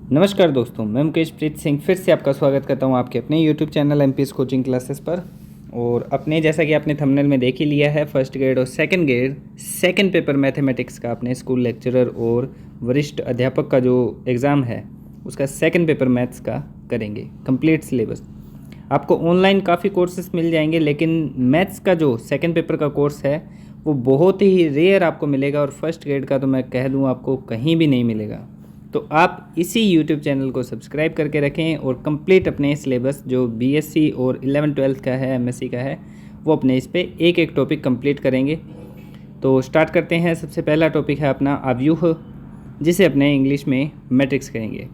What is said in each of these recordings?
नमस्कार दोस्तों, मैं मुकेश प्रीत सिंह फिर से आपका स्वागत करता हूं आपके अपने YouTube channel MPS coaching classes पर। और अपने जैसा कि आपने थंबनेल में देख ही लिया है, फर्स्ट ग्रेड और second grade second paper mathematics का अपने स्कूल लेक्चरर और वरिष्ठ अध्यापक का जो एग्ज़ाम है उसका सेकंड पेपर मैथ्स का करेंगे कंप्लीट सिलेबस। आपको ऑनलाइन काफ़ी कोर्सेज मिल जाएंगे, लेकिन मैथ्स का जो सेकंड पेपर का कोर्स है वो बहुत ही रेयर आपको मिलेगा, और फर्स्ट ग्रेड का तो मैं कह दूँ आपको कहीं भी नहीं मिलेगा। तो आप इसी YouTube चैनल को सब्सक्राइब करके रखें और कंप्लीट अपने सिलेबस जो बीएससी और 11-12 का है, एमएससी का है, वो अपने इस पे एक एक टॉपिक कंप्लीट करेंगे। तो स्टार्ट करते हैं। सबसे पहला टॉपिक है अपना अव्यूह, जिसे अपने इंग्लिश में मैट्रिक्स कहेंगे।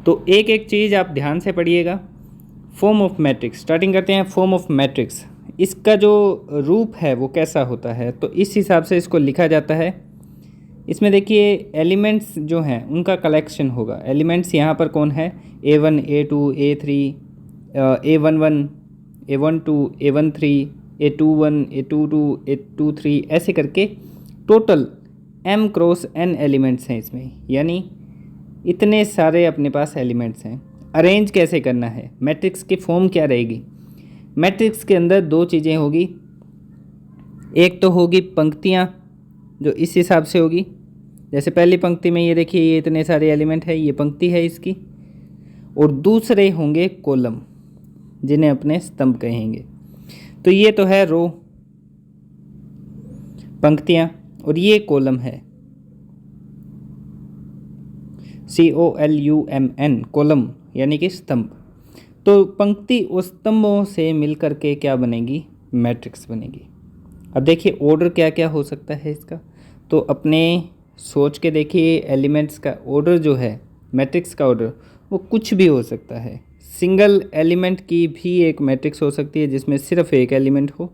तो एक एक चीज़ आप ध्यान से पढ़िएगा। फॉर्म ऑफ मैट्रिक्स स्टार्टिंग करते हैं। फॉर्म ऑफ मैट्रिक्स, इसका जो रूप है वो कैसा होता है, तो इस हिसाब से इसको लिखा जाता है। इसमें देखिए एलिमेंट्स जो हैं उनका कलेक्शन होगा। एलिमेंट्स यहाँ पर कौन है? A1, A2, A3, A11, A12, A13, A21, A22, A23 ऐसे करके total M cross N elements हैं इसमें, यानी इतने सारे अपने पास एलिमेंट्स हैं। अरेंज कैसे करना है, मैट्रिक्स की फॉर्म क्या रहेगी? मैट्रिक्स के अंदर दो चीज़ें होगी। एक तो होगी पंक्तियाँ जो इस हिसाब से होगी, जैसे पहली पंक्ति में ये देखिए ये इतने सारे एलिमेंट है, ये पंक्ति है इसकी। और दूसरे होंगे कॉलम, जिन्हें अपने स्तंभ कहेंगे। तो ये तो है रो, पंक्तियाँ, और ये कॉलम है COLUMN, कॉलम यानी कि स्तंभ। तो पंक्ति और स्तंभों से मिलकर के क्या बनेगी? मैट्रिक्स बनेगी। अब देखिए ऑर्डर क्या क्या हो सकता है इसका, तो अपने सोच के देखिए। एलिमेंट्स का ऑर्डर जो है, मैट्रिक्स का ऑर्डर, वो कुछ भी हो सकता है। सिंगल एलिमेंट की भी एक मैट्रिक्स हो सकती है जिसमें सिर्फ एक एलिमेंट हो।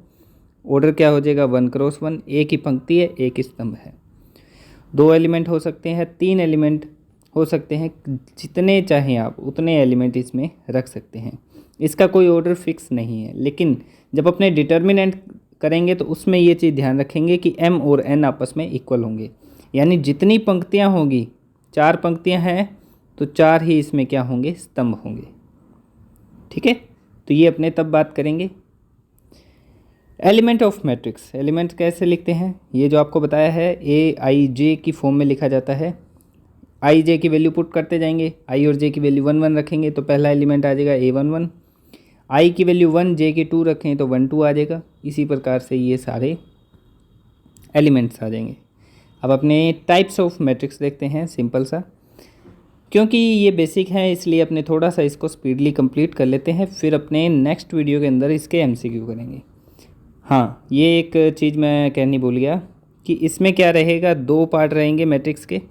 ऑर्डर क्या हो जाएगा? 1 क्रॉस 1। एक ही पंक्ति है, एक ही स्तंभ है। 2 एलिमेंट हो सकते हैं, 3 एलिमेंट हो सकते हैं, जितने चाहें आप उतने एलिमेंट इसमें रख सकते हैं। इसका कोई ऑर्डर फिक्स नहीं है, लेकिन जब अपने डिटर्मिनेंट करेंगे तो उसमें ये चीज़ ध्यान रखेंगे कि M और N आपस में इक्वल होंगे, यानी जितनी पंक्तियां होंगी, 4 पंक्तियां हैं तो 4 ही इसमें क्या होंगे? स्तंभ होंगे। ठीक है, तो ये अपने तब बात करेंगे। एलिमेंट ऑफ मैट्रिक्स, एलिमेंट कैसे लिखते हैं? ये जो आपको बताया है AIJ की फॉर्म में लिखा जाता है। IJ की वैल्यू पुट करते जाएंगे, I और J की वैल्यू 1 1 रखेंगे तो पहला एलिमेंट आ जाएगा A11। I की वैल्यू 1, J की 2 रखें तो 1 2 आ जाएगा। इसी प्रकार से ये सारे एलिमेंट्स आ जाएंगे। अब अपने टाइप्स ऑफ मैट्रिक्स देखते हैं, सिंपल सा। क्योंकि ये बेसिक है इसलिए अपने थोड़ा सा इसको स्पीडली कंप्लीट कर लेते हैं, फिर अपने नेक्स्ट वीडियो के अंदर इसके MCQ करेंगे। हाँ, ये एक चीज़ मैं कहनी भूल गया कि इसमें क्या रहेगा, 2 पार्ट रहेंगे मैट्रिक्स के,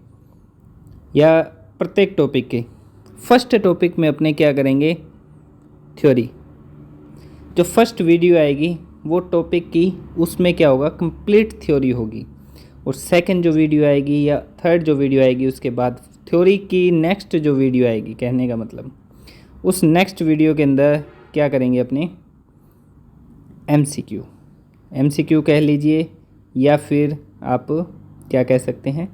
या प्रत्येक टॉपिक के। फर्स्ट टॉपिक में अपने क्या करेंगे? थ्योरी। जो फर्स्ट वीडियो आएगी वो टॉपिक की, उसमें क्या होगा? कंप्लीट थ्योरी होगी। और सेकंड जो वीडियो आएगी या थर्ड जो वीडियो आएगी उसके बाद थ्योरी की नेक्स्ट जो वीडियो आएगी, कहने का मतलब उस नेक्स्ट वीडियो के अंदर क्या करेंगे? अपने MCQ कह लीजिए, या फिर आप क्या कह सकते हैं,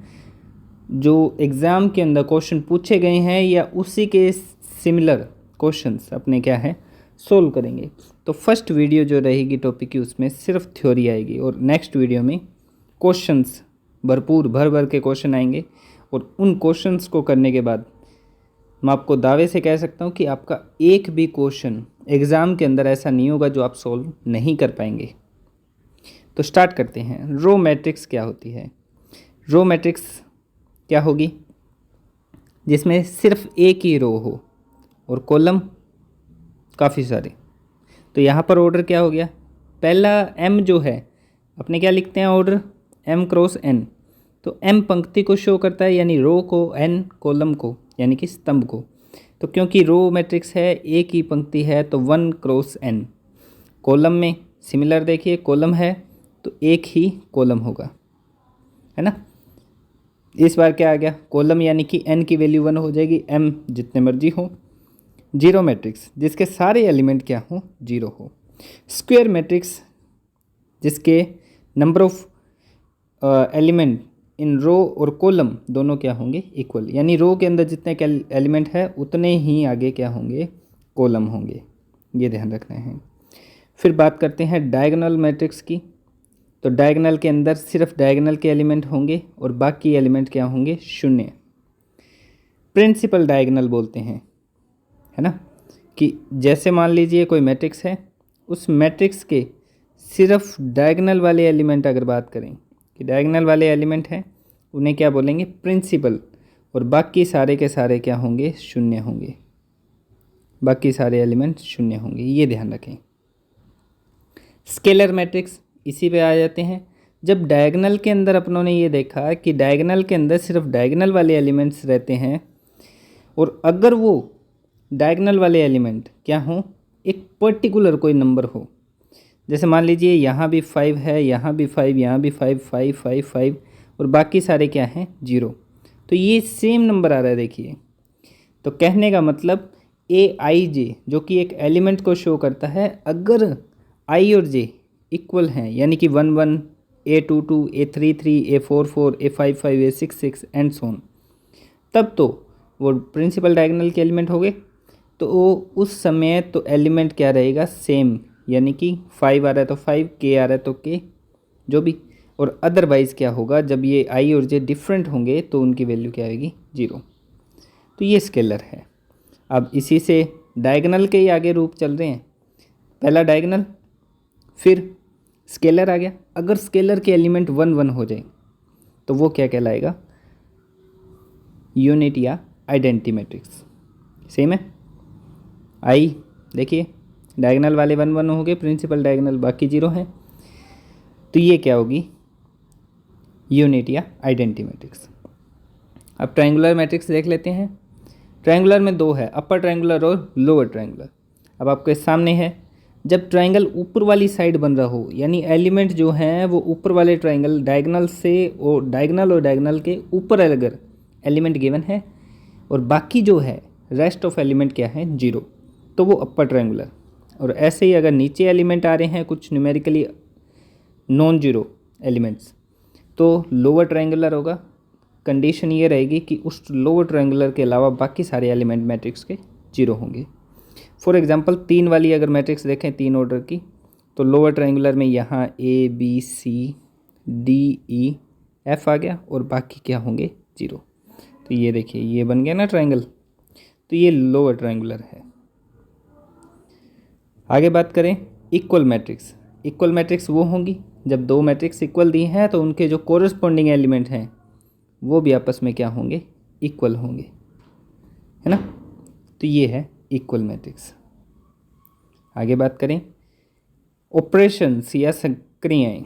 जो एग्ज़ाम के अंदर क्वेश्चन पूछे गए हैं या उसी के सिमिलर क्वेश्चंस अपने क्या है सोल्व करेंगे। तो फर्स्ट वीडियो जो रहेगी टॉपिक की, उसमें सिर्फ थ्योरी आएगी, और नेक्स्ट वीडियो में क्वेश्चंस भरपूर भर के क्वेश्चन आएंगे। और उन क्वेश्चंस को करने के बाद मैं आपको दावे से कह सकता हूँ कि आपका एक भी क्वेश्चन एग्ज़ाम के अंदर ऐसा नहीं होगा जो आप सोल्व नहीं कर पाएंगे। तो स्टार्ट करते हैं। रो मैट्रिक्स क्या होती है? रो मैट्रिक्स क्या होगी? जिसमें सिर्फ एक ही रो हो और कॉलम काफ़ी सारे। तो यहाँ पर ऑर्डर क्या हो गया? पहला M जो है अपने क्या लिखते हैं? Order M cross N। तो M पंक्ति को शो करता है, यानी रो को, N कॉलम को, यानी कि स्तंभ को। तो क्योंकि रो मैट्रिक्स है, एक ही पंक्ति है, तो 1 क्रॉस N। कॉलम में सिमिलर देखिए, कॉलम है तो एक ही कॉलम होगा, है ना। इस बार क्या आ गया? कॉलम, यानी कि N की वैल्यू 1 हो जाएगी, M जितने मर्जी हो। जीरो मैट्रिक्स, जिसके सारे एलिमेंट क्या हो? 0 हो। स्क्वायर मैट्रिक्स, जिसके नंबर ऑफ एलिमेंट इन रो और कॉलम दोनों क्या होंगे, इक्वल, यानी रो के अंदर जितने एलिमेंट है उतने ही आगे क्या होंगे, कॉलम होंगे, ये ध्यान रखना है। फिर बात करते हैं डायगोनल मैट्रिक्स की। तो डायगोनल के अंदर सिर्फ डायगोनल के एलिमेंट होंगे और बाकी एलिमेंट क्या होंगे, शून्य। प्रिंसिपल डायगोनल बोलते हैं, है ना, कि जैसे मान लीजिए कोई मैट्रिक्स है, उस मैट्रिक्स के सिर्फ डायगोनल वाले एलिमेंट अगर बात करें कि डायगोनल वाले एलिमेंट हैं उन्हें क्या बोलेंगे, प्रिंसिपल, और बाकी सारे के सारे क्या होंगे, शून्य होंगे, बाकी सारे एलिमेंट शून्य होंगे, ये ध्यान रखें। स्केलर मैट्रिक्स इसी पे आ जाते हैं। जब डायगोनल के अंदर अपनों ने ये देखा कि डायगोनल के अंदर सिर्फ डायगोनल वाले एलिमेंट्स रहते हैं और अगर वो डायगोनल वाले एलिमेंट क्या हों, एक पर्टिकुलर कोई नंबर हो, जैसे मान लीजिए यहाँ भी 5 है, यहाँ भी 5, यहाँ भी 5, 5, 5, 5 और बाकी सारे क्या हैं, 0, तो ये सेम नंबर आ रहा है देखिए। तो कहने का मतलब AIJ जो कि एक एलिमेंट को शो करता है, अगर I और J इक्वल हैं, यानी कि 1 1, A 2 2, A 3 3, A 4 4, A 5 5, A 6 6 and so on, तब तो वो प्रिंसिपल डायगोनल के एलिमेंट हो गए। तो उस समय तो एलिमेंट क्या रहेगा, सेम, यानी कि 5 आ रहा है तो 5, K आ रहा है तो K, जो भी, और अदरवाइज़ क्या होगा, जब ये I और J डिफरेंट होंगे तो उनकी वैल्यू क्या आएगी, 0। तो ये स्केलर है। अब इसी से डायगोनल के ही आगे रूप चल रहे हैं, पहला डायगोनल फिर स्केलर आ गया। अगर स्केलर के एलिमेंट 1 1 हो जाए तो वो क्या कहलाएगा, यूनिट या आइडेंटिटी मैट्रिक्स। सेम है, आई देखिए डायगोनल वाले 1 1 हो गए, प्रिंसिपल डायगोनल बाकी 0 हैं, तो ये क्या होगी, यूनिट या आइडेंटिटी मैट्रिक्स। अब ट्रायंगुलर मैट्रिक्स देख लेते हैं। ट्रायंगुलर में 2 है, अपर ट्रायंगुलर और लोअर ट्रायंगुलर। अब आपके सामने है, जब ट्रायंगल ऊपर वाली साइड बन रहा हो, यानी एलिमेंट जो हैं वो ऊपर वाले ट्रायंगल डायगोनल से और डायगोनल के ऊपर अगर एलिमेंट गिवन है और बाकी जो है रेस्ट ऑफ एलिमेंट क्या है, 0, तो वो अपर ट्रायंगुलर। और ऐसे ही अगर नीचे एलिमेंट आ रहे हैं कुछ न्यूमेरिकली नॉन जीरो एलिमेंट्स, तो लोअर ट्रायंगुलर होगा। कंडीशन ये रहेगी कि उस लोअर ट्रायंगुलर के अलावा बाकी सारे एलिमेंट मैट्रिक्स के 0 होंगे। फॉर एग्जांपल 3 वाली अगर मैट्रिक्स देखें 3 ऑर्डर की, तो लोअर ट्रायंगुलर में यहाँ ABCDEF आ गया और बाकी क्या होंगे, 0। तो ये देखिए ये बन गया ना ट्रायंगल, तो ये लोअर ट्रायंगुलर है। आगे बात करें इक्वल मैट्रिक्स। इक्वल मैट्रिक्स वो होंगी जब 2 मैट्रिक्स इक्वल दी हैं तो उनके जो कोरस्पॉन्डिंग एलिमेंट हैं वो भी आपस में क्या होंगे, इक्वल होंगे, है ना। तो ये है इक्वल मैट्रिक्स। आगे बात करें ऑपरेशंस या संक्रियाएं।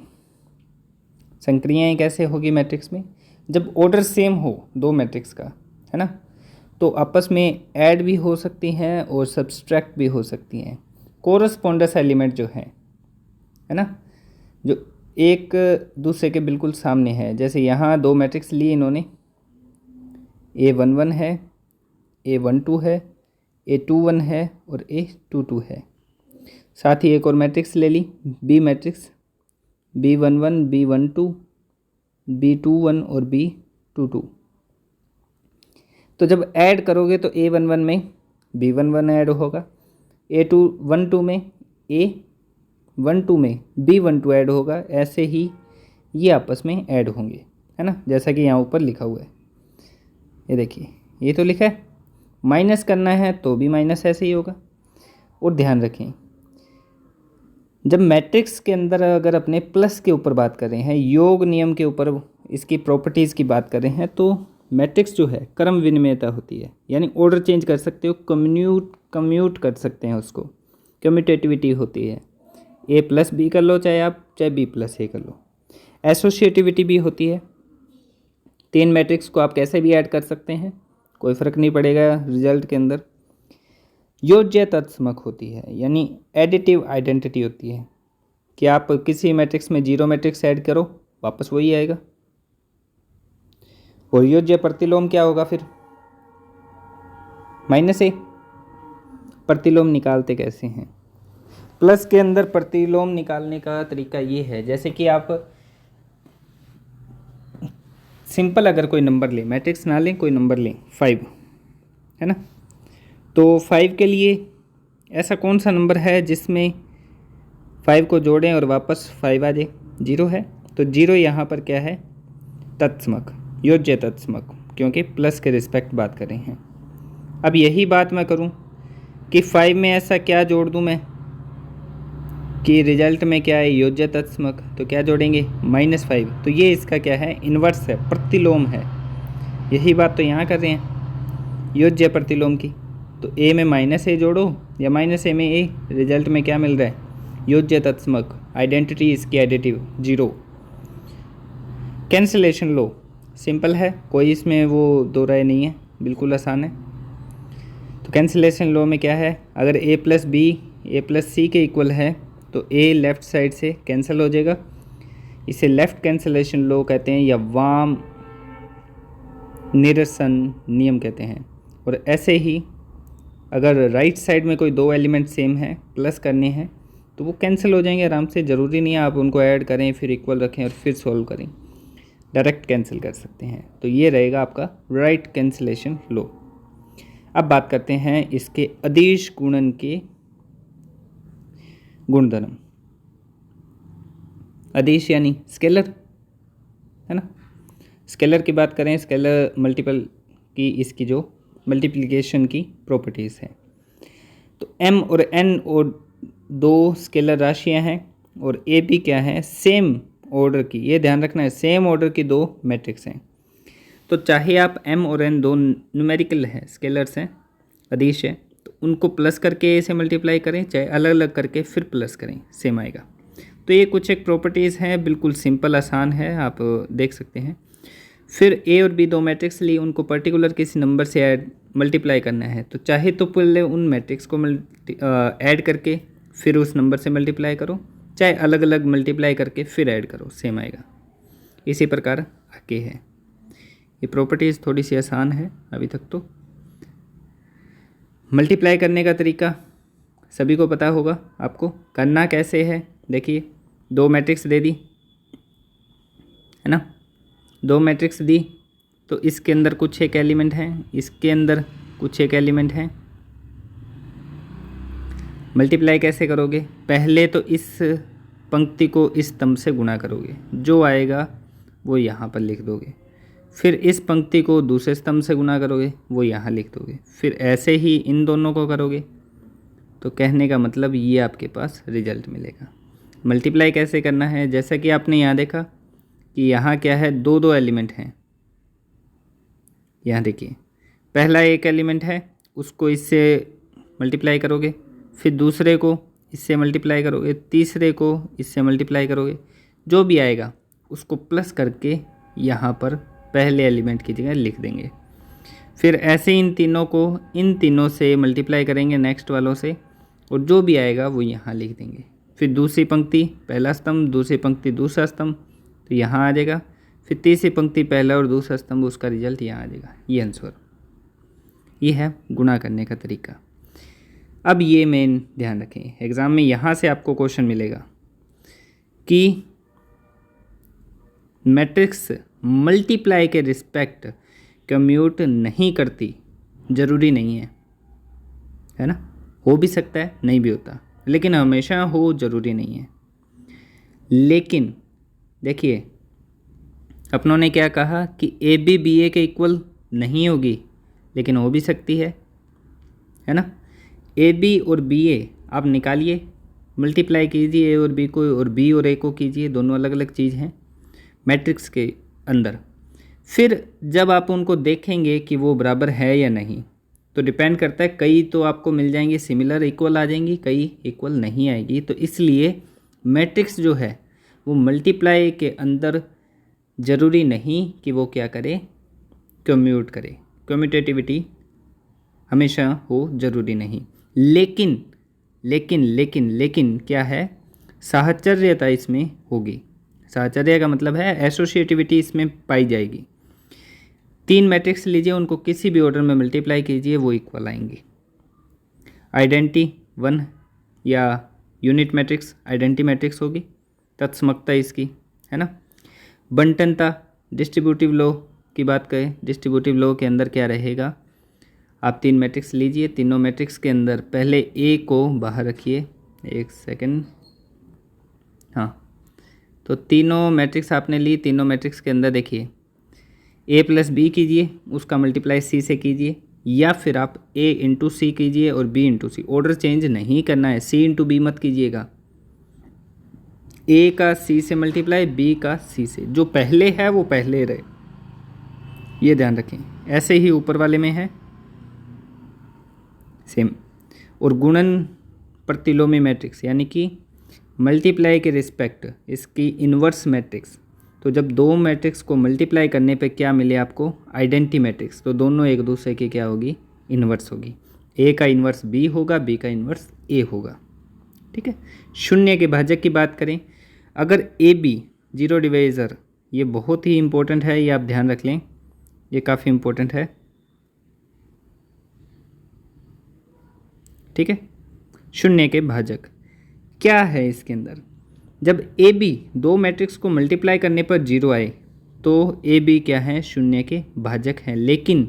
संक्रियाएं कैसे होगी मैट्रिक्स में, जब ऑर्डर सेम हो 2 मैट्रिक्स का, है ना, तो आपस में ऐड भी हो सकती हैं और सब्सट्रैक्ट भी हो सकती हैं। कोरस्पोंडेंस एलिमेंट जो है ना, जो एक दूसरे के बिल्कुल सामने है, जैसे यहाँ 2 मैट्रिक्स लिए इन्होंने, A11 है, A12 है, A21 है और A22 है। साथ ही एक और मैट्रिक्स ले ली, B matrix, B11, B12, B21 और B22। तो जब ऐड करोगे तो A11 में B11 ऐड होगा, A12 में A12 में B12 ऐड होगा, ऐसे ही ये आपस में ऐड होंगे, है ना, जैसा कि यहाँ ऊपर लिखा हुआ है। ये देखिए ये तो लिखा है, माइनस करना है तो भी माइनस ऐसे ही होगा। और ध्यान रखें जब मैट्रिक्स के अंदर अगर अपने प्लस के ऊपर बात कर रहे हैं, योग नियम के ऊपर इसकी प्रॉपर्टीज़ की बात कर रहे हैं, तो मैट्रिक्स जो है क्रम विनिमयता होती है, यानी ऑर्डर चेंज कर सकते हो, कम्यूट कर सकते हैं उसको, कम्यूटेटिविटी होती है। A+B कर लो चाहे आप, चाहे B+A कर लो। एसोसिएटिविटी भी होती है, 3 मैट्रिक्स को आप कैसे भी ऐड कर सकते हैं, कोई फ़र्क नहीं पड़ेगा रिजल्ट के अंदर। योज्य तत्समक होती है, यानी एडिटिव आइडेंटिटी होती है कि आप किसी मैट्रिक्स में 0 मैट्रिक्स ऐड करो वापस वही आएगा। और योज्य प्रतिलोम क्या होगा फिर, -A। प्रतिलोम निकालते कैसे हैं, प्लस के अंदर प्रतिलोम निकालने का तरीका ये है, जैसे कि आप सिंपल अगर कोई नंबर लें, मैट्रिक्स ना लें, कोई नंबर लें, 5 है ना, तो 5 के लिए ऐसा कौन सा नंबर है जिसमें 5 को जोड़ें और वापस 5 आ जाए? 0 है। तो 0 यहाँ पर क्या है? तत्समक, योज्य तत्समक, क्योंकि प्लस के रिस्पेक्ट बात कर रहे हैं। अब यही बात मैं करूँ कि 5 में ऐसा क्या जोड़ दूँ मैं कि रिजल्ट में क्या है? योज्य तत्समक। तो क्या जोड़ेंगे? -5। तो ये इसका क्या है? इन्वर्स है, प्रतिलोम है। यही बात तो यहाँ कर रहे हैं, योज्य प्रतिलोम की। तो ए में -a जोड़ो या -a में a, रिजल्ट में क्या मिल रहा है? योज्य तत्समक। आइडेंटिटी इसकी एडिटिव 0। कैंसिलेशन लो सिंपल है, कोई इसमें वो दो राय नहीं है, बिल्कुल आसान है। तो कैंसिलेशन लो में क्या है? अगर a + b a + c के इक्वल है तो a लेफ़्ट साइड से कैंसिल हो जाएगा। इसे लेफ़्ट कैंसिलेशन लो कहते हैं या वाम निरसन नियम कहते हैं। और ऐसे ही अगर राइट साइड में कोई दो एलिमेंट सेम है, प्लस करने हैं, तो वो कैंसिल हो जाएंगे आराम से। ज़रूरी नहीं है आप उनको ऐड करें फिर इक्वल रखें और फिर सॉल्व करें, डायरेक्ट कैंसिल कर सकते हैं। तो ये रहेगा आपका राइट कैंसिलेशन लो। अब बात करते हैं इसके अदिश गुणन के गुणधर्म। अदिश यानी स्केलर, है ना। स्केलर की बात करें, स्केलर मल्टीपल की इसकी जो मल्टीप्लिकेशन की प्रॉपर्टीज़ हैं। तो m और n और दो स्केलर राशियां हैं और a b क्या है? सेम ऑर्डर की, ये ध्यान रखना है, सेम ऑर्डर की दो मैट्रिक्स हैं। तो चाहे आप m और n दो न्यूमेरिकल हैं, स्केलर्स हैं, अदिश है, तो उनको प्लस करके a से मल्टीप्लाई करें, चाहे अलग अलग करके फिर प्लस करें, सेम आएगा। तो ये कुछ एक प्रॉपर्टीज़ हैं, बिल्कुल सिंपल आसान है, आप देख सकते हैं। फिर a और b दो मैट्रिक्स ली, उनको पर्टिकुलर किसी नंबर से मल्टीप्लाई करना है, तो चाहे तो पहले उन मैट्रिक्स को ऐड करके फिर उस नंबर से मल्टीप्लाई करो, चाहे अलग अलग मल्टीप्लाई करके फिर ऐड करो, सेम आएगा। इसी प्रकार आगे है, ये प्रॉपर्टीज़ थोड़ी सी आसान है अभी तक। तो मल्टीप्लाई करने का तरीका सभी को पता होगा, आपको करना कैसे है। देखिए, दो मैट्रिक्स दे दी, है ना, दो मैट्रिक्स दी, तो इसके अंदर कुछ एक एलिमेंट हैं, इसके अंदर कुछ एक एलिमेंट हैं। मल्टीप्लाई कैसे करोगे? पहले तो इस पंक्ति को इस स्तंभ से गुणा करोगे, जो आएगा वो यहाँ पर लिख दोगे। फिर इस पंक्ति को दूसरे स्तंभ से गुणा करोगे, वो यहाँ लिख दोगे। फिर ऐसे ही इन दोनों को करोगे। तो कहने का मतलब ये आपके पास रिजल्ट मिलेगा। मल्टीप्लाई कैसे करना है? जैसा कि आपने यहाँ देखा कि यहाँ क्या है, दो दो एलिमेंट हैं। यहाँ देखिए, पहला एक एलिमेंट है, उसको इससे मल्टीप्लाई करोगे, फिर दूसरे को इससे मल्टीप्लाई करोगे, तीसरे को इससे मल्टीप्लाई करोगे, जो भी आएगा उसको प्लस करके यहाँ पर पहले एलिमेंट की जगह लिख देंगे। फिर ऐसे इन तीनों को इन तीनों से मल्टीप्लाई करेंगे नेक्स्ट वालों से, और जो भी आएगा वो यहाँ लिख देंगे। फिर दूसरी पंक्ति पहला स्तंभ, दूसरी पंक्ति दूसरा स्तंभ, तो यहाँ आ जाएगा। फिर तीसरी पंक्ति पहला और दूसरा स्तंभ, उसका रिजल्ट यहाँ आ जाएगा। ये आंसर, ये है गुणा करने का तरीका। अब ये मेन ध्यान रखें, एग्ज़ाम में यहाँ से आपको क्वेश्चन मिलेगा कि मैट्रिक्स मल्टीप्लाई के रिस्पेक्ट कम्यूट नहीं करती, ज़रूरी नहीं है ना, हो भी सकता है नहीं भी होता, लेकिन हमेशा हो ज़रूरी नहीं है। लेकिन देखिए, अपनों ने क्या कहा कि ए बी बी ए के इक्वल नहीं होगी, लेकिन हो भी सकती है ना। ए बी और बी ए आप निकालिए, मल्टीप्लाई कीजिए ए और बी को, और बी और ए को कीजिए, दोनों अलग अलग चीज़ हैं मैट्रिक्स के अंदर। फिर जब आप उनको देखेंगे कि वो बराबर है या नहीं, तो डिपेंड करता है, कई तो आपको मिल जाएंगे सिमिलर इक्वल आ जाएंगी, कई इक्वल नहीं आएगी। तो इसलिए मैट्रिक्स जो है वो मल्टीप्लाई के अंदर ज़रूरी नहीं कि वो क्या करे, कम्यूट करे, कम्यूटेटिविटी हमेशा हो ज़रूरी नहीं। लेकिन लेकिन लेकिन लेकिन क्या है, साहचर्यता इसमें होगी। साहचर्य का मतलब है एसोसिएटिविटी इसमें पाई जाएगी। तीन मैट्रिक्स लीजिए, उनको किसी भी ऑर्डर में मल्टीप्लाई कीजिए, वो इक्वल आएंगे। आइडेंटिटी 1 या यूनिट मैट्रिक्स आइडेंटिटी मैट्रिक्स होगी, तत्समकता इसकी, है ना। बंटनता डिस्ट्रीब्यूटिव लॉ की बात करें, डिस्ट्रीब्यूटिव लॉ के अंदर क्या रहेगा, आप 3 मैट्रिक्स लीजिए, तीनों मैट्रिक्स के अंदर पहले ए को बाहर रखिए, एक सेकंड, हाँ, तो तीनों मैट्रिक्स आपने ली, तीनों मैट्रिक्स के अंदर देखिए ए प्लस बी कीजिए, उसका मल्टीप्लाई सी से कीजिए, या फिर आप ए इंटू सी कीजिए और बी इंटू सी, ऑर्डर चेंज नहीं करना है, सी इंटू बी मत कीजिएगा, ए का सी से मल्टीप्लाई, बी का सी से, जो पहले है वो पहले रहे, ये ध्यान रखें। ऐसे ही ऊपर वाले में है सेम। और गुणन प्रतिलोमी मैट्रिक्स यानी कि मल्टीप्लाई के रिस्पेक्ट इसकी इन्वर्स मैट्रिक्स, तो जब दो मैट्रिक्स को मल्टीप्लाई करने पे क्या मिले आपको, आइडेंटिटी मैट्रिक्स, तो दोनों एक दूसरे की क्या होगी, इन्वर्स होगी। ए का इन्वर्स बी होगा, बी का इन्वर्स ए होगा, ठीक है। शून्य के भाजक की बात करें, अगर ए बी जीरो डिवाइज़र, ये बहुत ही इंपॉर्टेंट है, ये आप ध्यान रख लें, ये काफ़ी इंपॉर्टेंट है, ठीक है। शून्य के भाजक क्या है इसके अंदर, जब ए बी दो मैट्रिक्स को मल्टीप्लाई करने पर जीरो आए तो ए बी क्या है, शून्य के भाजक है। लेकिन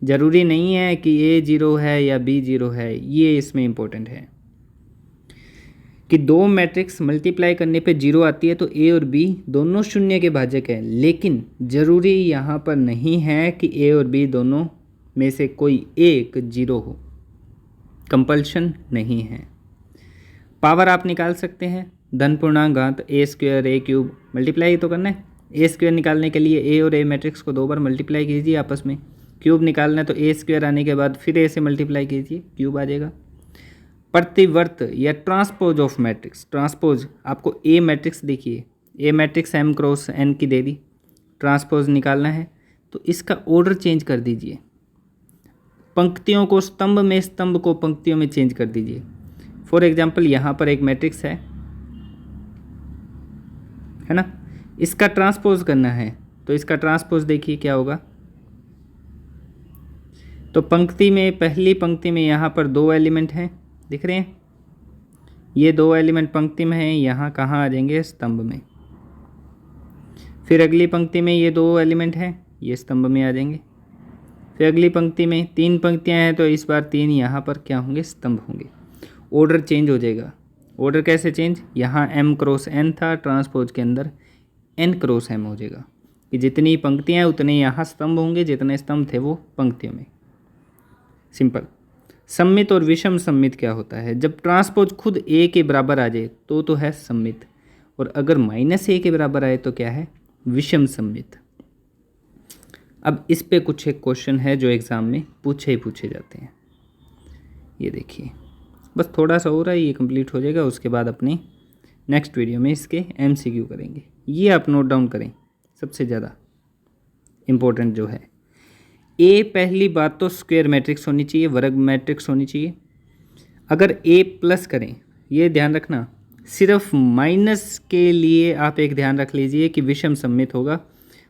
ज़रूरी नहीं है कि ए जीरो है या बी जीरो है, ये इसमें इम्पोर्टेंट है कि दो मैट्रिक्स मल्टीप्लाई करने पे जीरो आती है तो ए और बी दोनों शून्य के भाजक है, लेकिन ज़रूरी यहाँ पर नहीं है कि ए और बी दोनों में से कोई एक जीरो हो, कंपल्शन नहीं है। पावर आप निकाल सकते हैं, धन पूर्णांक घात ए स्क्वायर ए क्यूब, मल्टीप्लाई तो करना है। ए स्क्वायर निकालने के लिए ए और ए मैट्रिक्स को 2 बार मल्टीप्लाई कीजिए आपस में, क्यूब निकालना है तो ए स्क्वायर आने के बाद फिर ए से मल्टीप्लाई कीजिए, क्यूब आ जाएगा। प्रतिवर्त या ट्रांसपोज ऑफ मैट्रिक्स, ट्रांसपोज आपको ए मैट्रिक्स देखिए, ए मैट्रिक्स एम क्रॉस एन की दे दी, ट्रांसपोज निकालना है तो इसका ऑर्डर चेंज कर दीजिए, पंक्तियों को स्तंभ में, स्तंभ को पंक्तियों में चेंज कर दीजिए। फॉर एग्जाम्पल यहाँ पर एक मैट्रिक्स है ना, इसका ट्रांसपोज करना है तो इसका ट्रांसपोज देखिए क्या होगा, तो पंक्ति में, पहली पंक्ति में यहाँ पर 2 एलिमेंट हैं, दिख रहे हैं, ये 2 एलिमेंट पंक्ति में हैं, यहाँ कहाँ आ जाएंगे, स्तंभ में। फिर अगली पंक्ति में ये 2 एलिमेंट हैं, ये स्तंभ में आ जाएंगे। फिर अगली पंक्ति में 3 पंक्तियाँ हैं तो इस बार 3 यहाँ पर क्या होंगे, स्तंभ होंगे। ऑर्डर चेंज हो जाएगा। ऑर्डर कैसे चेंज, यहाँ m क्रॉस n था, ट्रांसपोज के अंदर n क्रॉस m हो जाएगा कि जितनी पंक्तियाँ हैं उतने यहाँ स्तंभ होंगे, जितने स्तंभ थे वो पंक्तियों में। सिंपल। सम्मित और विषम सम्मित क्या होता है, जब ट्रांसपोज खुद a के बराबर आ जाए तो है सम्मित, और अगर -a के बराबर आए तो क्या है, विषम सम्मित। अब इस पे कुछ एक क्वेश्चन है जो एग्ज़ाम में पूछे जाते हैं, ये देखिए, बस थोड़ा सा हो रहा है, ये कंप्लीट हो जाएगा, उसके बाद अपने नेक्स्ट वीडियो में इसके MCQ करेंगे। ये आप नोट डाउन करें, सबसे ज़्यादा इम्पोर्टेंट जो है। ए पहली बात तो स्क्वायर मैट्रिक्स होनी चाहिए, वर्ग मैट्रिक्स होनी चाहिए। अगर ए प्लस करें, ये ध्यान रखना, सिर्फ माइनस के लिए आप एक ध्यान रख लीजिए कि विषम सम्मित होगा,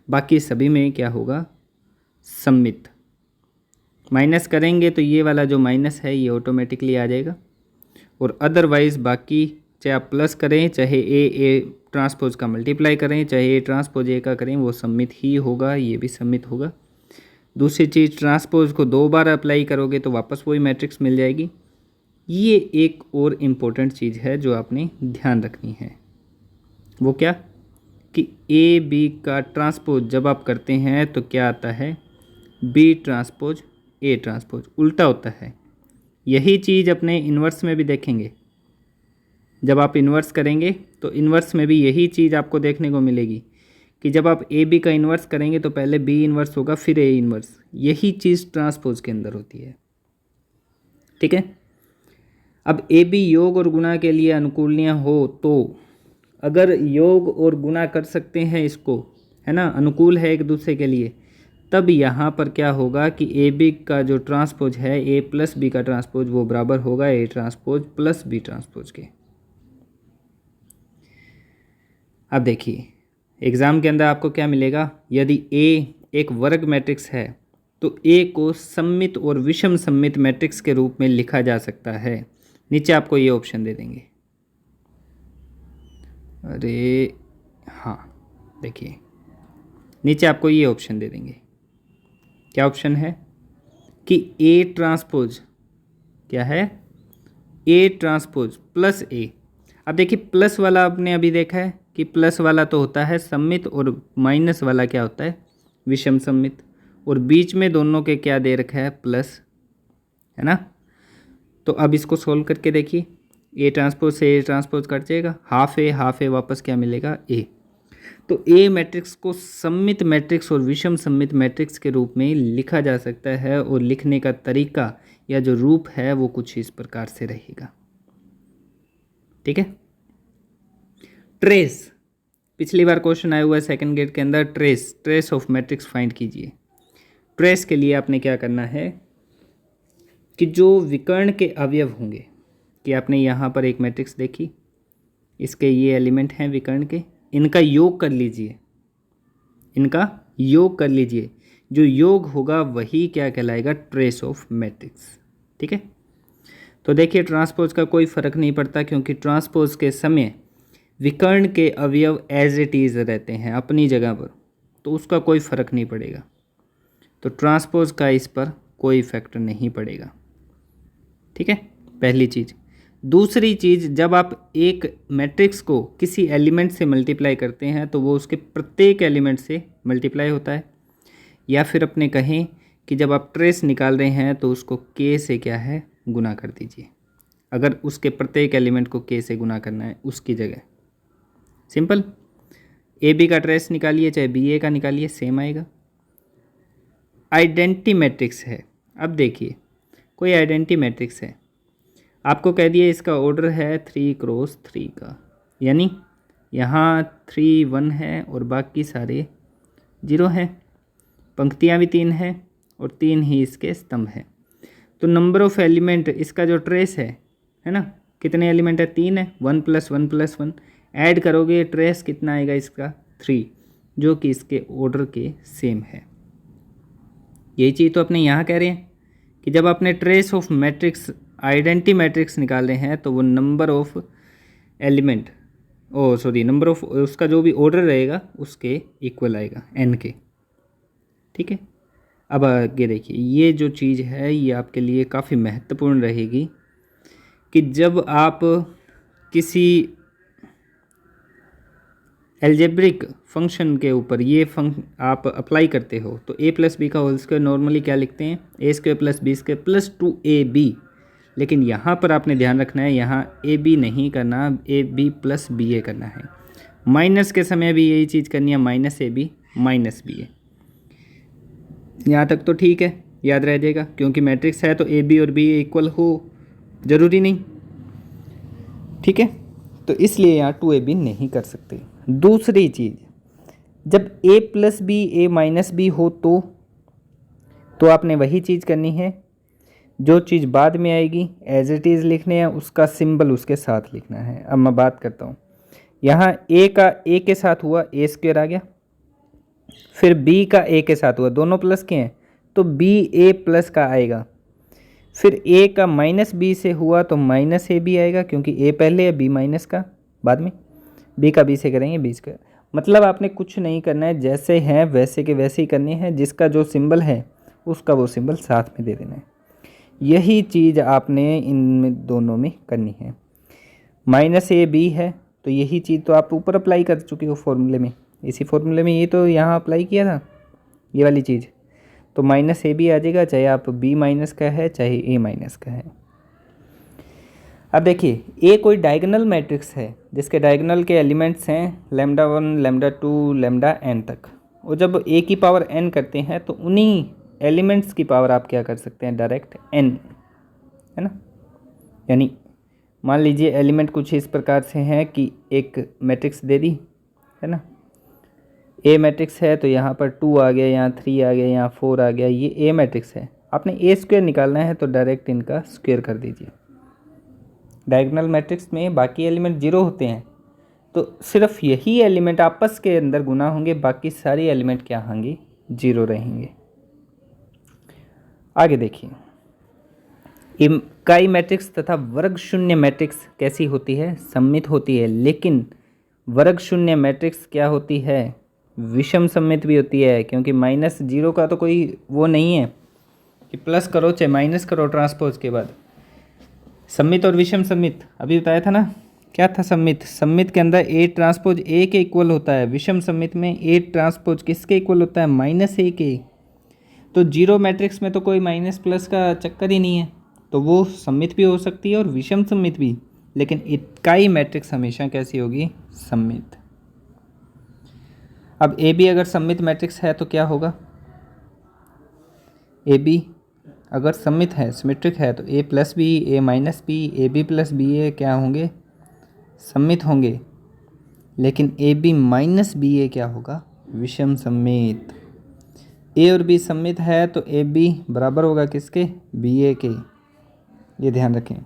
बाकी सभी में क्या होगा, सम्मित। माइनस करेंगे तो ये वाला जो माइनस है ये ऑटोमेटिकली आ जाएगा, और अदरवाइज़ बाकी चाहे आप प्लस करें, चाहे ए ट्रांसपोज का मल्टीप्लाई करें, चाहे ए ट्रांसपोज ए का करें, वो सम्मित ही होगा, ये भी सम्मित होगा। दूसरी चीज़, ट्रांसपोज को 2 बार अप्लाई करोगे तो वापस वही मैट्रिक्स मिल जाएगी। ये एक और इम्पोर्टेंट चीज़ है जो आपने ध्यान रखनी है, वो क्या, कि ए बी का ट्रांसपोज जब आप करते हैं तो क्या आता है, बी ट्रांसपोज ए ट्रांसपोज, उल्टा होता है। यही चीज़ अपने इन्वर्स में भी देखेंगे, जब आप इन्वर्स करेंगे तो इन्वर्स में भी यही चीज़ आपको देखने को मिलेगी कि जब आप ए बी का इन्वर्स करेंगे तो पहले बी इन्वर्स होगा, फिर ए इन्वर्स। यही चीज़ ट्रांसपोज के अंदर होती है, ठीक है। अब ए बी योग और गुणा के लिए अनुकूलनियाँ हो तो अगर योग और गुणा कर सकते हैं इसको, है ना, अनुकूल है एक दूसरे के लिए, तब यहाँ पर क्या होगा कि ए बी का जो ट्रांसपोज है, ए प्लस बी का ट्रांसपोज, वो बराबर होगा A transpose plus B transpose के। अब देखिए एग्ज़ाम के अंदर आपको क्या मिलेगा, यदि ए एक वर्ग मैट्रिक्स है तो ए को सम्मित और विषम सम्मित मैट्रिक्स के रूप में लिखा जा सकता है। नीचे आपको ये ऑप्शन दे देंगे, अरे हाँ देखिए नीचे आपको ये ऑप्शन दे देंगे। क्या ऑप्शन है कि ए ट्रांसपोज, क्या है, ए ट्रांसपोज प्लस ए। अब देखिए प्लस वाला आपने अभी देखा है कि प्लस वाला तो होता है सममित और माइनस वाला क्या होता है, विषम सममित, और बीच में दोनों के क्या दे रखा है, प्लस, है ना। तो अब इसको सोल्व करके देखिए, ए ट्रांसपोज से ए ट्रांसपोज कट जाएगा, हाफ ए वापस क्या मिलेगा, ए। तो ए मैट्रिक्स को सममित मैट्रिक्स और विषम सममित मैट्रिक्स के रूप में लिखा जा सकता है, और लिखने का तरीका या जो रूप है वो कुछ इस प्रकार से रहेगा। ठीक है। ट्रेस, पिछली बार क्वेश्चन आया हुआ है सेकंड ग्रेड के अंदर, ट्रेस ऑफ मैट्रिक्स फाइंड कीजिए। ट्रेस के लिए आपने क्या करना है कि जो विकर्ण के अवयव होंगे, कि आपने यहाँ पर एक मैट्रिक्स देखी, इसके ये एलिमेंट हैं विकर्ण के, इनका योग कर लीजिए, इनका योग कर लीजिए। जो योग होगा वही क्या कहलाएगा, ट्रेस ऑफ मैट्रिक्स। ठीक है। तो देखिए ट्रांसपोज का कोई फर्क नहीं पड़ता, क्योंकि ट्रांसपोज के समय विकर्ण के अवयव एज इट इज़ रहते हैं अपनी जगह पर, तो उसका कोई फर्क नहीं पड़ेगा। तो ट्रांसपोज का इस पर कोई इफेक्ट नहीं पड़ेगा। ठीक है, पहली चीज़। दूसरी चीज़, जब आप एक मैट्रिक्स को किसी एलिमेंट से मल्टीप्लाई करते हैं तो वो उसके प्रत्येक एलिमेंट से मल्टीप्लाई होता है, या फिर अपने कहें कि जब आप ट्रेस निकाल रहे हैं तो उसको के से क्या है, गुना कर दीजिए, अगर उसके प्रत्येक एलिमेंट को के से गुना करना है उसकी जगह। सिंपल। ए बी का ट्रेस निकालिए चाहे बी ए का निकालिए, सेम आएगा। आइडेंटिटी मैट्रिक्स है। अब देखिए कोई आइडेंटिटी मैट्रिक्स है, आपको कह दिए इसका ऑर्डर है 3x3 का, यानी यहाँ 3 1 है और बाकी सारे 0 हैं, पंक्तियाँ भी 3 हैं और 3 ही इसके स्तंभ हैं। तो नंबर ऑफ एलिमेंट इसका जो ट्रेस है ना, कितने एलिमेंट है, 3 है, 1 + 1 + 1 ऐड करोगे ट्रेस कितना आएगा इसका, 3, जो कि इसके ऑर्डर के सेम है। यही चीज़ तो अपने यहाँ कह रहे हैं कि जब आपने trace of matrix identity matrix निकाल रहे हैं तो वो number of element, number of उसका जो भी ऑर्डर रहेगा उसके इक्वल आएगा, n के। ठीक है। अब आगे देखिए, ये जो चीज़ है ये आपके लिए काफ़ी महत्वपूर्ण रहेगी कि जब आप किसी एल्जेब्रिक फंक्शन के ऊपर ये आप अप्लाई करते हो तो a + b का होल स्क्वायर नॉर्मली क्या लिखते हैं, a² + b² + 2ab। लेकिन यहाँ पर आपने ध्यान रखना है, यहाँ ab नहीं करना, ab + ba करना है। माइनस के समय भी यही चीज़ करनी है, -ab -ba। यहाँ तक तो ठीक है, याद रह जाएगा, क्योंकि मैट्रिक्स है तो ए बी और बी इक्वल हो ज़रूरी नहीं। ठीक है, तो इसलिए यहाँ 2ab नहीं कर सकते। दूसरी चीज़, जब a + b a - b हो तो आपने वही चीज़ करनी है, जो चीज़ बाद में आएगी एज इट इज़ लिखने हैं, उसका सिंबल उसके साथ लिखना है। अब मैं बात करता हूँ, यहाँ a का a के साथ हुआ a² आ गया, फिर b का a के साथ हुआ, दोनों प्लस के हैं तो ba+ का आएगा, फिर a का -b से हुआ तो -ab आएगा, क्योंकि a पहले है b- का बाद में, b का b से करेंगे b²। मतलब आपने कुछ नहीं करना है, जैसे हैं वैसे के वैसे ही करने हैं, जिसका जो सिंबल है उसका वो सिंबल साथ में दे देना है। यही चीज़ आपने इन दोनों में करनी है। -ab है तो यही चीज़ तो आप ऊपर अप्लाई कर चुके हो फॉर्मूले में, इसी फॉर्मूले में ये तो यहाँ अप्लाई किया था ये वाली चीज़, तो -ab आ जाएगा, चाहे आप b- का है चाहे a- का है। अब देखिए a कोई डायगोनल मैट्रिक्स है जिसके डायगोनल के एलिमेंट्स हैं λ1 λ2 λn तक, और जब a की पावर n करते हैं तो उन्हीं एलिमेंट्स की पावर आप क्या कर सकते हैं, डायरेक्ट n, है ना। यानी मान लीजिए एलिमेंट कुछ इस प्रकार से हैं कि एक मैट्रिक्स दे दी, है ना, ए मैट्रिक्स है तो यहाँ पर 2 आ गया, यहाँ 3 आ गया, यहाँ 4 आ गया, ये ए मैट्रिक्स है। आपने a² निकालना है तो डायरेक्ट इनका स्क्वायर कर दीजिए। डायगोनल मैट्रिक्स में बाकी एलिमेंट 0 होते हैं, तो सिर्फ यही एलिमेंट आपस के अंदर गुना होंगे, बाकी सारी एलिमेंट क्या होंगे, 0 रहेंगे। आगे देखिए, इकाई मैट्रिक्स तथा वर्ग शून्य मैट्रिक्स कैसी होती है, सममित होती है, लेकिन वर्ग शून्य मैट्रिक्स क्या होती है, विषम सममित भी होती है, क्योंकि -0 का तो कोई वो नहीं है कि प्लस करो चाहे माइनस करो ट्रांसपोज के बाद। सममित और विषम सममित अभी बताया था ना, क्या था सममित? सममित के अंदर A ट्रांसपोज A के इक्वल होता है, विषम सममित में A ट्रांसपोज किसके इक्वल होता है? -A के। तो जीरो मैट्रिक्स में तो कोई माइनस प्लस का चक्कर ही नहीं है, तो वो सममित भी हो सकती है और विषम सममित भी, लेकिन इकाई मैट्रिक्स हमेशा कैसी होगी? सममित। अब ए बी अगर सममित मैट्रिक्स है तो क्या होगा? ए बी अगर सममित है, सिमेट्रिक है, तो a plus b, a minus b, a b plus b a क्या होंगे? सममित होंगे। लेकिन a b minus b a क्या होगा? विषम सममित। ए और बी सममित है तो ए बी बराबर होगा किसके? बी ए के। ये ध्यान रखें।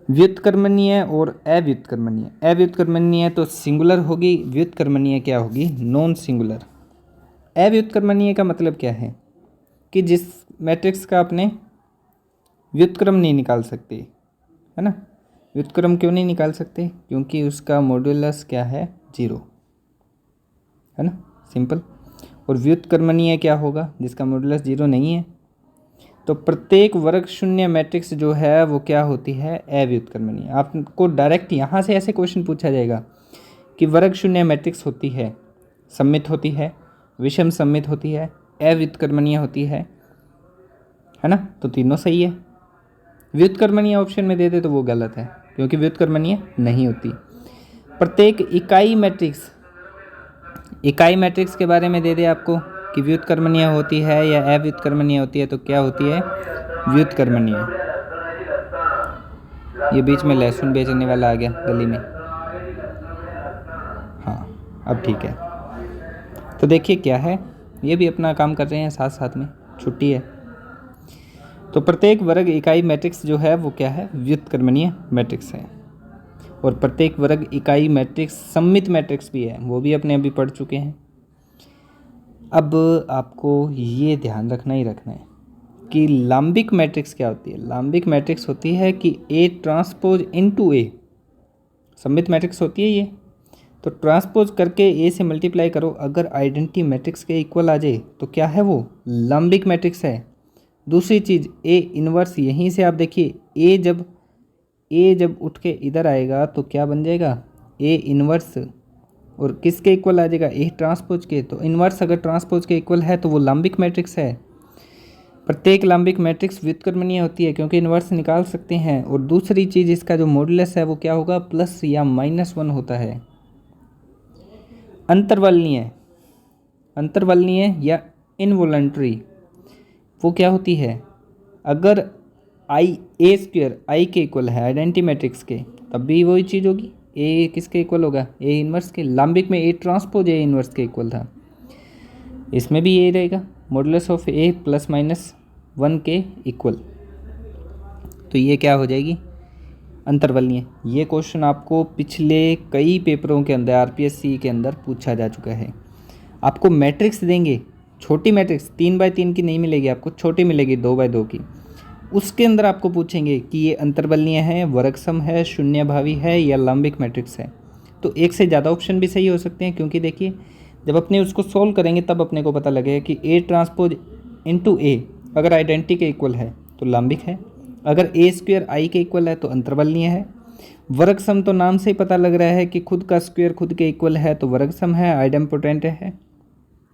व्युत्क्रमणीय और अव्युत्क्रमणीय। अव्युत्क्रमणीय तो सिंगुलर होगी, व्युत्क्रमणीय क्या होगी? Non singular. अव्युत्क्रमणीय का मतलब क्या है? कि जिस मैट्रिक्स का आपने व्युत्क्रम नहीं निकाल सकते, है ना। व्युत्क्रम क्यों नहीं निकाल सकते? क्योंकि उसका मॉड्यूलस क्या है? 0, है ना, सिंपल। और व्युत्क्रमणीय क्या होगा? जिसका मॉड्यूलस 0 नहीं है। तो प्रत्येक वर्ग शून्य मैट्रिक्स जो है वो क्या होती है? अव्युत्क्रमणीय। आपको डायरेक्ट यहाँ से ऐसे क्वेश्चन पूछा जाएगा कि वर्ग शून्य मैट्रिक्स होती है, सममित होती है, विषम सममित होती है, अव्युत्क्रमणीय होती है ना। तो तीनों सही है। व्युत्क्रमणीय ऑप्शन में दे दे तो वो गलत है, क्योंकि व्युत्क्रमणीय नहीं होती। प्रत्येक इकाई मैट्रिक्स के बारे में दे दे आपको कि व्युत्क्रमणीय होती है या अव्युत्क्रमणीय होती है, तो क्या होती है? व्युत्क्रमणीय। ये बीच में लहसुन बेचने वाला आ गया गली में। हाँ, अब ठीक है। तो देखिए क्या है, ये भी अपना काम कर रहे हैं साथ साथ में, छुट्टी है। तो प्रत्येक वर्ग इकाई मैट्रिक्स जो है वो क्या है? व्युत्क्रमणीय मैट्रिक्स है। और प्रत्येक वर्ग इकाई मैट्रिक्स सममित मैट्रिक्स भी है, वो भी अपने अभी पढ़ चुके हैं। अब आपको ये ध्यान रखना ही रखना है कि लाम्बिक मैट्रिक्स क्या होती है। लाम्बिक मैट्रिक्स होती है कि ए ट्रांसपोज इनटू ए। सममित मैट्रिक्स होती है ये, तो ट्रांसपोज करके ए से मल्टीप्लाई करो, अगर आइडेंटिटी मैट्रिक्स के इक्वल आ जाए तो क्या है वो? लाम्बिक मैट्रिक्स है। दूसरी चीज़ ए इन्वर्स, यहीं से आप देखिए ए जब उठ के इधर आएगा तो क्या बन जाएगा? A inverse. और किसके इक्वल आ जाएगा? ए ट्रांसपोज के। तो इन्वर्स अगर ट्रांसपोज के इक्वल है तो वो लाम्बिक मैट्रिक्स है। प्रत्येक लाम्बिक मैट्रिक्स व्युत्क्रमणीय होती है क्योंकि इन्वर्स निकाल सकते हैं। और दूसरी चीज़, इसका जो मॉडुलस है वो क्या होगा? प्लस या -1 होता है। अंतर्वलनीय या इनवॉलंटरी वो क्या होती है? अगर ए स्क्वायर आई के इक्वल है आइडेंटिटी मैट्रिक्स के, तब भी वही चीज़ होगी। ए किसके इक्वल होगा? ए इन्वर्स के। लाम्बिक में ए ट्रांसपोज ए इन्वर्स के इक्वल था, इसमें भी ये रहेगा, मॉडुलस ऑफ ए +-1 के इक्वल। तो ये क्या हो जाएगी? अंतर्वलनीय। ये क्वेश्चन आपको पिछले कई पेपरों के अंदर आरपीएससी के अंदर पूछा जा चुका है। आपको मैट्रिक्स देंगे, छोटी मैट्रिक्स 3x3 की नहीं मिलेगी आपको, छोटी मिलेगी 2x2 की। उसके अंदर आपको पूछेंगे कि ये अंतर्वलनीय है, वर्गसम है, शून्य भावी है या लाम्बिक मैट्रिक्स है। तो एक से ज़्यादा ऑप्शन भी सही हो सकते हैं, क्योंकि देखिए जब अपने उसको सोल्व करेंगे तब अपने को पता लगेगा कि ए ट्रांसपोज इनटू ए अगर आइडेंटिटी के इक्वल है तो लाम्बिक है, अगर ए स्क्वायर आई के इक्वल है तो अंतर्वलनीय है। वर्गसम तो नाम से ही पता लग रहा है कि खुद का स्क्वायर खुद के इक्वल है तो वर्गसम है, आइडेम्पोटेंट है।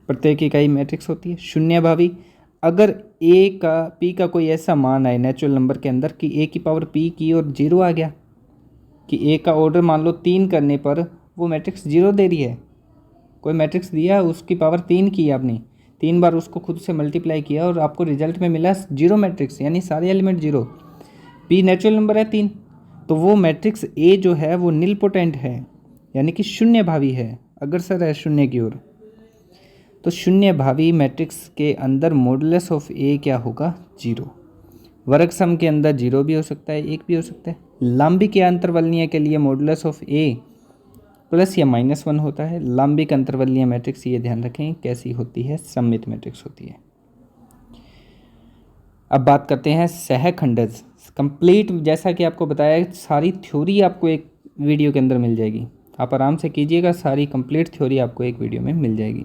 प्रत्येक इकाई मैट्रिक्स होती है। शून्य भावी, अगर ए का पी का कोई ऐसा मान आए नेचुरल नंबर के अंदर कि ए की पावर पी की और 0 आ गया, कि ए का ऑर्डर मान लो 3 करने पर वो मैट्रिक्स 0 दे रही है। कोई मैट्रिक्स दिया, उसकी पावर 3 की आपने, 3 बार उसको खुद से मल्टीप्लाई किया और आपको रिजल्ट में मिला 0 मैट्रिक्स, यानी सारे एलिमेंट 0। पी नेचुरल नंबर है 3, तो वो मैट्रिक्स ए जो है वो निलपोटेंट है, यानी कि शून्य भावी है, अग्रसर है शून्य की ओर। तो शून्य भावी मैट्रिक्स के अंदर मॉडुलस ऑफ ए क्या होगा? 0। वर्गसम के अंदर 0 भी हो सकता है, 1 भी हो सकता है। लाम्बिक या अंतर्वलनीय के लिए मॉडुलस ऑफ ए प्लस या -1 होता है। लाम्बिक अंतर्वलनीय मैट्रिक्स, ये ध्यान रखें कैसी होती है? सममित मैट्रिक्स होती है। अब बात करते हैं सहखंडज। कंप्लीट, जैसा कि आपको बताया, सारी थ्योरी आपको एक वीडियो के अंदर मिल जाएगी। आप आराम से कीजिएगा, सारी कंप्लीट थ्योरी आपको एक वीडियो में मिल जाएगी।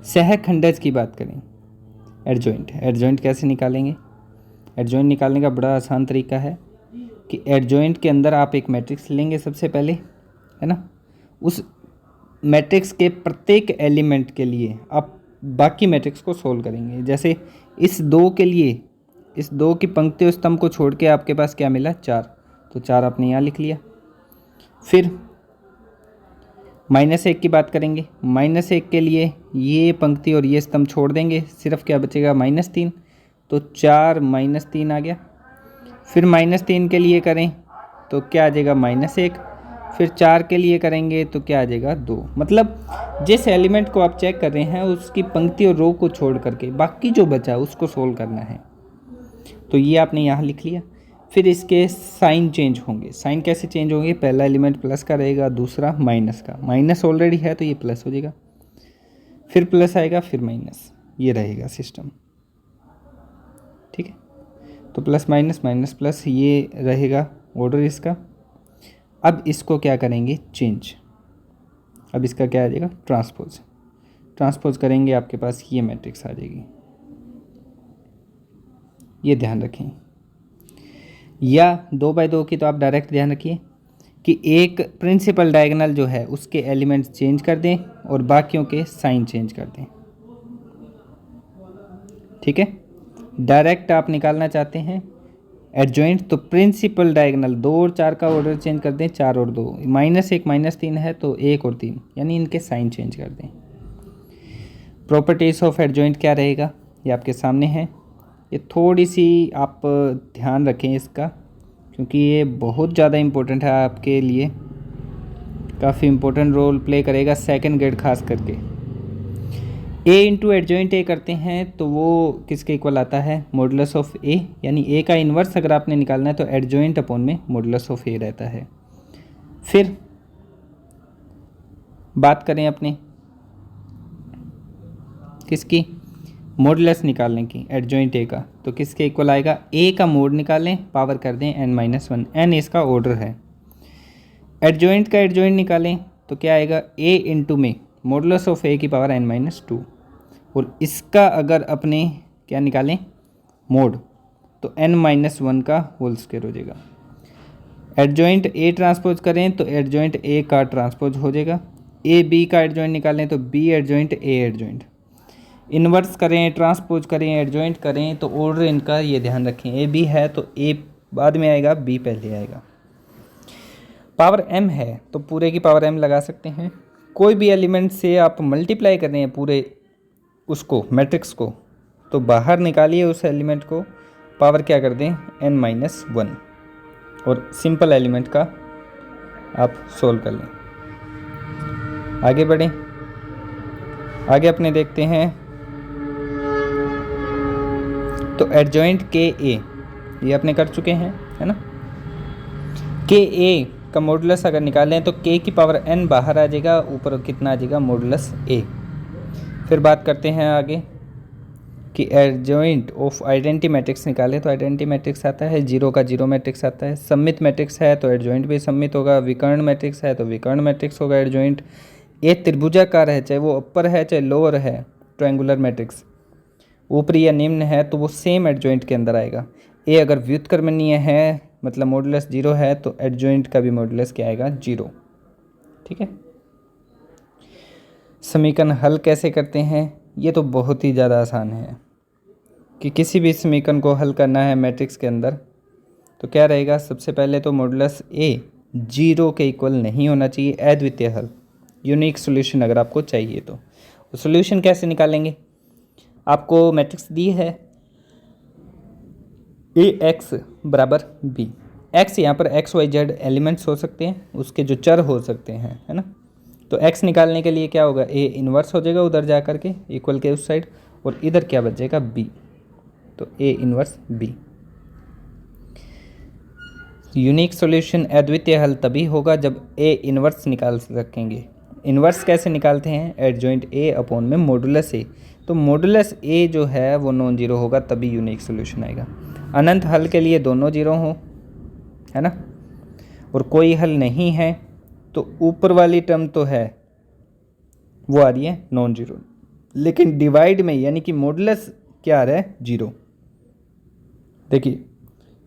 सहखंडज की बात करें, एडजॉइंट कैसे निकालेंगे? एडजॉइंट निकालने का बड़ा आसान तरीका है कि एडजॉइंट के अंदर आप एक मैट्रिक्स लेंगे सबसे पहले, है ना। उस मैट्रिक्स के प्रत्येक एलिमेंट के लिए आप बाकी मैट्रिक्स को सोल्व करेंगे। जैसे इस 2 के लिए, इस 2 की पंक्ति और स्तंभ को छोड़ के आपके पास क्या मिला? 4, तो 4 आपने यहाँ लिख लिया। फिर -1 की बात करेंगे, -1 के लिए ये पंक्ति और ये स्तंभ छोड़ देंगे, सिर्फ क्या बचेगा? -3, तो 4 -3 आ गया। फिर -3 के लिए करें तो क्या आ जाएगा? -1। फिर 4 के लिए करेंगे तो क्या आ जाएगा? 2। मतलब जिस एलिमेंट को आप चेक कर रहे हैं उसकी पंक्ति और रो को छोड़ करके बाकी जो बचा उसको सोल्व करना है। तो ये आपने यहाँ लिख लिया। फिर इसके साइन चेंज होंगे। साइन कैसे चेंज होंगे? पहला एलिमेंट प्लस का रहेगा, दूसरा माइनस का। माइनस ऑलरेडी है तो ये प्लस हो जाएगा, फिर प्लस आएगा, फिर माइनस, ये रहेगा सिस्टम। ठीक है, तो प्लस माइनस, माइनस प्लस, ये रहेगा ऑर्डर इसका। अब इसको क्या करेंगे? चेंज। अब इसका क्या आ जाएगा? ट्रांसपोज। ट्रांसपोज करेंगे, आपके पास ये मैट्रिक्स आ जाएगी। ये ध्यान रखें। या 2x2 की तो आप डायरेक्ट ध्यान रखिए कि एक प्रिंसिपल डायगोनल जो है उसके एलिमेंट्स चेंज कर दें और बाकियों के साइन चेंज कर दें। ठीक है, डायरेक्ट आप निकालना चाहते हैं एडजॉइंट, तो प्रिंसिपल डायगोनल 2 और 4 का ऑर्डर चेंज कर दें। 4 और 2, -1 -3 है तो 1 और 3, यानी इनके साइन चेंज कर दें। प्रॉपर्टीज ऑफ एडजॉइंट क्या रहेगा? ये आपके सामने है। ये थोड़ी सी आप ध्यान रखें इसका, क्योंकि ये बहुत ज़्यादा इम्पोर्टेंट है आपके लिए, काफ़ी इम्पोर्टेंट रोल प्ले करेगा सेकंड ग्रेड खास करके। ए इंटू एडजॉइंट ए करते हैं तो वो किसके इक्वल आता है? मॉडुलस ऑफ ए, यानी ए का इन्वर्स अगर आपने निकालना है तो एडजॉइंट अपॉन में मॉडुलस ऑफ ए रहता है। फिर बात करें अपने किसकी? मॉडुलस निकालने की एडजॉइंट ए का, तो किसके इक्वल आएगा? ए का मोड निकालें, पावर कर दें n-1, n इसका ऑर्डर है। एडजॉइंट का एडजॉइंट निकालें तो क्या आएगा? ए इंटू में मॉडुलस ऑफ ए की पावर n-2, और इसका अगर अपने क्या निकालें? मोड, तो n-1 का होल स्क्वायर हो जाएगा। एडजॉइंट ए ट्रांसपोज करें तो एडजॉइंट ए का ट्रांसपोज हो जाएगा। ए बी का एडजॉइंट निकालें तो B adjoint A adjoint. Inverse करें, ट्रांसपोज करें, एडजॉइंट करें तो ऑर्डर इनका ये ध्यान रखें, ए बी है तो ए बाद में आएगा, बी पहले आएगा। पावर m है तो पूरे की पावर m लगा सकते हैं। कोई भी एलिमेंट से आप मल्टीप्लाई कर रहे हैं पूरे उसको, मैट्रिक्स को, तो बाहर निकालिए उस एलिमेंट को, पावर क्या कर दें? n-1, और सिंपल एलिमेंट का आप सोल्व कर लें। आगे बढ़ें, आगे अपने देखते हैं तो एडजॉइंट के ए ये अपने कर चुके हैं, है ना। के ए का मॉडुलस अगर निकालें तो के की पावर n बाहर आ जाएगा, ऊपर कितना आ जाएगा? मॉडुलस ए। फिर बात करते हैं आगे कि एडजॉइंट ऑफ आइडेंटिटी मैट्रिक्स निकालें तो आइडेंटिटी मैट्रिक्स आता है, 0 का 0 मैट्रिक्स आता है। सममित मैट्रिक्स है तो एडजॉइंट भी सममित होगा, विकर्ण मैट्रिक्स है तो विकर्ण मैट्रिक्स होगा एडजॉइंट। ए त्रिभुजाकार है, चाहे वो अपर है चाहे लोअर है, ट्रायंगुलर मैट्रिक्स ऊपरी या निम्न है तो वो सेम एडजॉइंट के अंदर आएगा। ए अगर व्युत्क्रमणीय है मतलब मॉडुलस 0 है तो एडजॉइंट का भी मॉडुलस क्या आएगा? 0। ठीक है, समीकरण हल कैसे करते हैं? ये तो बहुत ही ज़्यादा आसान है कि किसी भी समीकरण को हल करना है मैट्रिक्स के अंदर तो क्या रहेगा? सबसे पहले तो मॉडुलस ए 0 के इक्वल नहीं होना चाहिए, अद्वितीय हल, यूनिक सॉल्यूशन अगर आपको चाहिए तो। सॉल्यूशन कैसे निकालेंगे? आपको मैट्रिक्स दी है ax बराबर b। x यहाँ पर x y z एलिमेंट्स हो सकते हैं, उसके जो चर हो सकते हैं, है ना। तो x निकालने के लिए क्या होगा? a इन्वर्स हो जाएगा उधर जा कर के इक्वल के उस साइड, और इधर क्या बच जाएगा? b, तो a inverse b। Unique solution अद्वितीय हल तभी होगा जब a इन्वर्स निकाल सकेंगे। इन्वर्स कैसे निकालते हैं? एडजॉइंट a अपॉन में मॉडुलस a, तो मॉडुलस a जो है वो नॉन जीरो होगा तभी यूनिक सॉल्यूशन आएगा। अनंत हल के लिए दोनों जीरो हो, है ना, और कोई हल नहीं है तो ऊपर वाली टर्म तो है वो आ रही है नॉन जीरो, लेकिन डिवाइड में यानी कि मॉडुलस क्या आ रहा है, जीरो। देखिए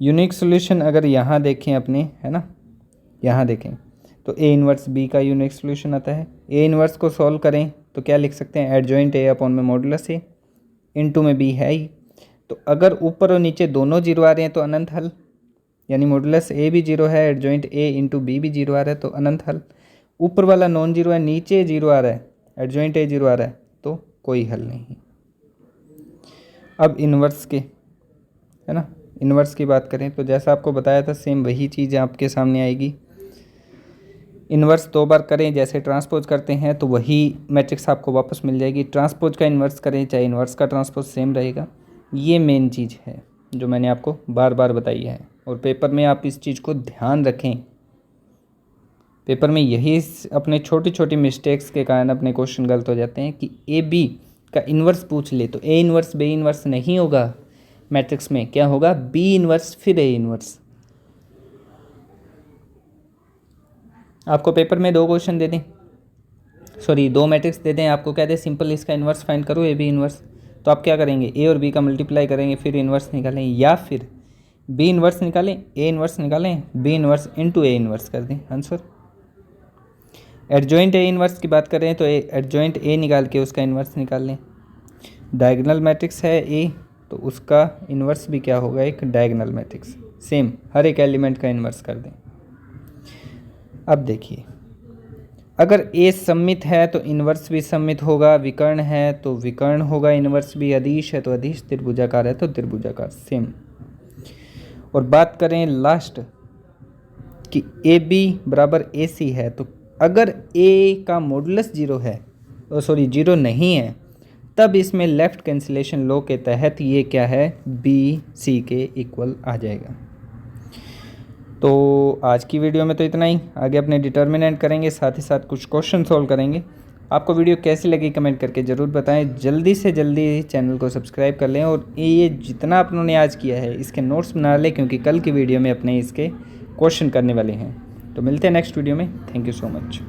यूनिक सॉल्यूशन अगर यहाँ देखें अपने, है ना, यहाँ देखें तो ए इनवर्स बी का यूनिक सॉल्यूशन आता है। ए इनवर्स को सॉल्व करें तो क्या लिख सकते हैं, एडजॉइंट ए अपॉन में मॉडुलस ए, इनटू में बी है ही। तो अगर ऊपर और नीचे दोनों जीरो आ रहे हैं तो अनंत हल, यानी मॉडुलस ए भी जीरो है, एडजॉइंट ए इंटू बी भी जीरो आ रहा है तो अनंत हल। ऊपर वाला नॉन जीरो है, नीचे जीरो आ रहा है, एडजॉइंट ए जीरो आ रहा है तो कोई हल नहीं। अब इन्वर्स के, है ना, इन्वर्स की बात करें तो जैसा आपको बताया था सेम वही चीज़ आपके सामने आएगी। इन्वर्स दो बार करें, जैसे ट्रांसपोज करते हैं तो वही मैट्रिक्स आपको वापस मिल जाएगी। ट्रांसपोज का इन्वर्स करें चाहे इन्वर्स का ट्रांसपोज सेम रहेगा। ये मेन चीज़ है जो मैंने आपको बार बार बताई है, और पेपर में आप इस चीज़ को ध्यान रखें। पेपर में यही अपने छोटी छोटी मिस्टेक्स के कारण अपने क्वेश्चन गलत हो जाते हैं कि ए बी का इन्वर्स पूछ ले तो ए इन्वर्स बी इन्वर्स नहीं होगा मैट्रिक्स में, क्या होगा, बी इन्वर्स फिर ए इन्वर्स। आपको पेपर में दो क्वेश्चन दे दें, सॉरी दो मैट्रिक्स दे दें, आपको कह दें सिंपल इसका इन्वर्स फाइंड करो ए बी इन्वर्स, तो आप क्या करेंगे, ए और बी का मल्टीप्लाई करेंगे फिर इन्वर्स निकालें, या फिर बी इन्वर्स निकालें ए इन्वर्स निकालें, B inverse into A inverse कर दें आंसर। एडजॉइंट ए इन्वर्स की बात करें तो एडजॉइंट ए निकाल के उसका इन्वर्स निकाल लें। डायगोनल मैट्रिक्स है ए तो उसका इन्वर्स भी क्या होगा, एक डायगोनल मैट्रिक्स, सेम हर एक एलिमेंट का इन्वर्स कर दें। अब देखिए अगर ए सममित है तो इन्वर्स भी सममित होगा, विकर्ण है तो विकर्ण होगा, इन्वर्स भी, अदिश है तो अदिश, त्रिभुजाकार है तो त्रिभुजाकार, सेम। और बात करें लास्ट कि ए बी बराबर ए सी है, तो अगर ए का मॉडुलस जीरो है, सॉरी जीरो नहीं है, तब इसमें लेफ्ट कैंसिलेशन लॉ के तहत ये क्या है, बी सी के इक्वल आ जाएगा। तो आज की वीडियो में तो इतना ही, आगे अपने डिटर्मिनेंट करेंगे, साथ ही साथ कुछ क्वेश्चन सॉल्व करेंगे। आपको वीडियो कैसी लगी कमेंट करके ज़रूर बताएं। जल्दी से जल्दी चैनल को सब्सक्राइब कर लें, और ये जितना आपने आज किया है इसके नोट्स बना लें, क्योंकि कल की वीडियो में अपने इसके क्वेश्चन करने वाले हैं। तो मिलते हैं नेक्स्ट वीडियो में, थैंक यू सो मच।